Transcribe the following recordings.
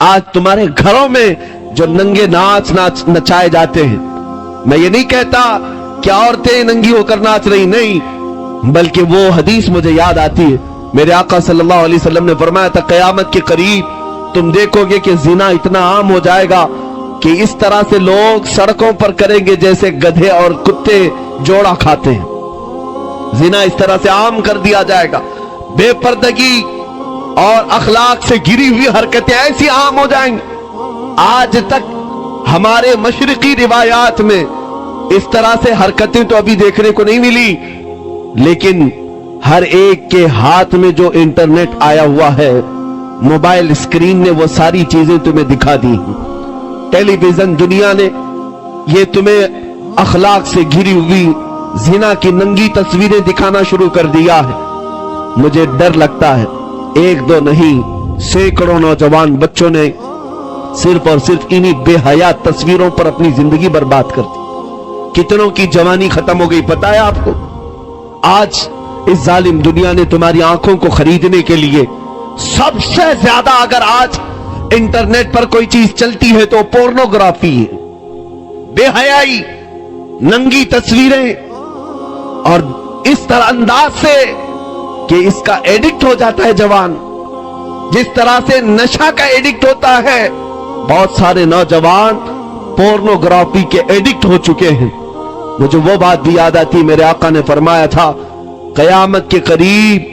आज तुम्हारे घरों में जो नंगे नाच नचाए जाते हैं, मैं ये नहीं कहता कि औरतें नंगी होकर नाच रही, नहीं, बल्कि वो हदीस मुझे याद आती है। मेरे आका सल्लल्लाहु अलैहि वसल्लम ने फरमाया था, क़यामत के करीब तुम देखोगे कि जिना इतना आम हो जाएगा कि इस तरह से लोग सड़कों पर करेंगे जैसे गधे और कुत्ते जोड़ा खाते हैं। जिना इस तरह से आम कर दिया जाएगा। बेपर्दगी और अखलाक से गिरी हुई हरकतें ऐसी आम हो जाएंगी। आज तक हमारे मशरिकी रिवायात में इस तरह से हरकतें तो अभी देखने को नहीं मिली, लेकिन हर एक के हाथ में जो इंटरनेट आया हुआ है, मोबाइल स्क्रीन ने वो सारी चीजें तुम्हें दिखा दी। टेलीविजन दुनिया ने ये तुम्हें अखलाक से घिरी हुई जिना की नंगी तस्वीरें दिखाना शुरू कर दिया है। मुझे डर लगता है, एक दो नहीं, सैकड़ों नौजवान बच्चों ने सिर्फ और सिर्फ इन्हीं बेहया तस्वीरों पर अपनी जिंदगी बर्बाद कर दी। कितनों की जवानी खत्म हो गई पता है आपको? आज इस जालिम दुनिया ने तुम्हारी आंखों को खरीदने के लिए सबसे ज्यादा, अगर आज इंटरनेट पर कोई चीज चलती है तो पोर्नोग्राफी है, बेहयाई, नंगी तस्वीरें, और इस तरह अंदाज से कि इसका एडिक्ट हो जाता है जवान। जिस तरह से नशा का एडिक्ट होता है, बहुत सारे नौजवान पोर्नोग्राफी के एडिक्ट हो चुके हैं। मुझे वो बात भी याद आती, मेरे आका ने फरमाया था, क़यामत के करीब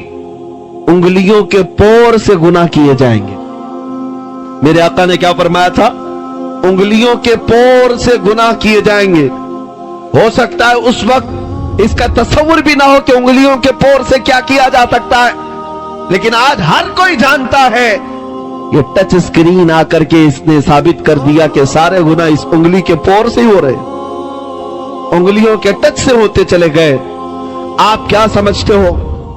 उंगलियों के पोर से गुनाह किए जाएंगे। मेरे आका ने क्या फरमाया था? उंगलियों के पोर से गुनाह किए जाएंगे। हो सकता है उस वक्त इसका तस्वुर भी ना हो कि उंगलियों के पोर से क्या किया जा सकता है, लेकिन आज हर कोई जानता है। ये टच स्क्रीन आकर के इसने साबित कर दिया कि सारे गुनाह इस उंगली के पोर से ही हो रहे, उंगलियों के टच से होते चले गए। आप क्या समझते हो,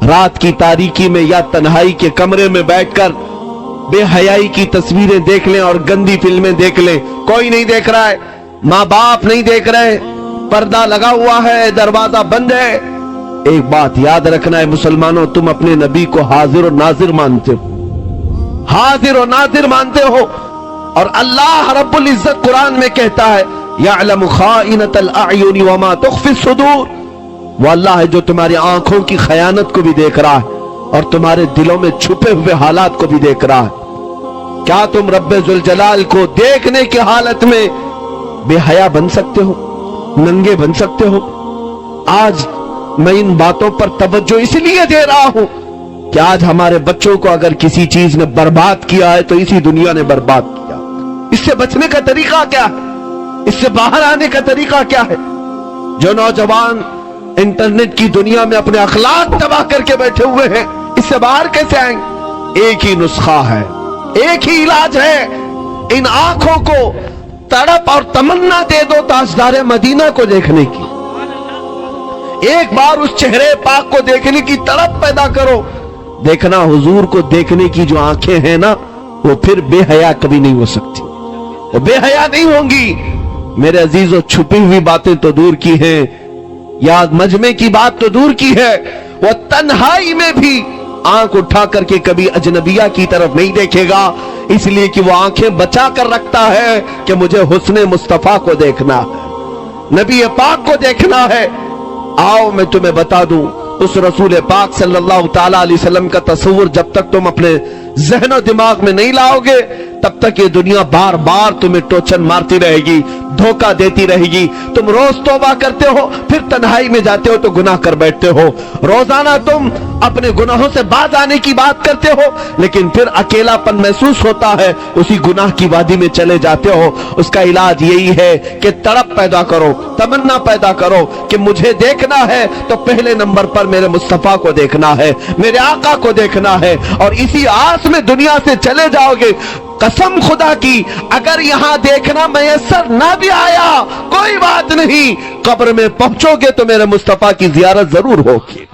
रात की तारीकी में या तन्हाई के कमरे में बैठकर बेहयाई की तस्वीरें देख लें और गंदी फिल्में देख लें, कोई नहीं देख रहा है, माँ बाप नहीं देख रहे, पर्दा लगा हुआ है, दरवाजा बंद है। एक बात याद रखना है मुसलमानों, तुम अपने नबी को हाजिर और नाजिर मानते हो, हाजिर और नाजिर मानते हो, और अल्लाह रब्बुल इज्जत कुरान में कहता है, यअलमु खाइनतल अयुनि वमा तुख्फी सुदूर। वो अल्लाह है जो तुम्हारी आंखों की खयानत को भी देख रहा है और तुम्हारे दिलों में छुपे हुए हालात को भी देख रहा है। क्या तुम रब्बे जुल जलाल को देखने की हालत में बेहया बन सकते हो, नंगे बन सकते हो? आज मैं इन बातों पर तवज्जो इसलिए दे रहा हूं कि आज हमारे बच्चों को अगर किसी चीज ने बर्बाद किया है तो इसी दुनिया ने बर्बाद किया। इससे बचने का तरीका क्या है? इससे बाहर आने का तरीका क्या है? जो नौजवान इंटरनेट की दुनिया में अपने अखलाक तबाह करके बैठे हुए हैं, इससे बाहर कैसे आएंगे? एक ही नुस्खा है, एक ही इलाज है, इन आंखों को तड़प और तमन्ना दे दो ताजदारे मदीना को देखने की। एक बार उस चेहरे पाक को देखने की तड़प पैदा करो। देखना, हुजूर को देखने की जो आंखें हैं ना, वो फिर बेहया कभी नहीं हो सकती, वो बेहया नहीं होंगी। मेरे अजीजों, छुपी हुई बातें तो दूर की हैं, या मजमे की बात तो दूर की है, वो तन्हाई में भी आंख उठा करके कभी अजनबिया की तरफ नहीं देखेगा, इसलिए कि वो आंखें बचा कर रखता है कि मुझे हुस्ने मुस्तफा को देखना है, नबी पाक को देखना है। आओ मैं तुम्हें बता दूं, उस रसूल पाक सल्लल्लाहु ताला अलैहि वसल्लम का तस्वुर जब तक तुम अपने ज़हन दिमाग में नहीं लाओगे, तब तक ये दुनिया बार बार तुम्हें टोचन मारती रहेगी, धोखा देती रहेगी। तुम रोज तौबा करते हो, फिर तन्हाई में जाते हो तो गुनाह कर बैठते हो। रोजाना तुम अपने गुनाहों से बाज आने की बात करते हो, लेकिन फिर अकेलापन महसूस होता है, उसी गुनाह की वादी में चले जाते हो। उसका इलाज यही है कि तड़प पैदा करो, तमन्ना पैदा करो कि मुझे देखना है तो पहले नंबर पर मेरे मुस्तफा को देखना है, मेरे आका को देखना है, और इसी आस में दुनिया से चले जाओगे। कसम खुदा की, अगर यहां देखना मयसर ना भी आया कोई बात नहीं, कब्र में पहुंचोगे तो मेरे मुस्तफा की जियारत जरूर होगी।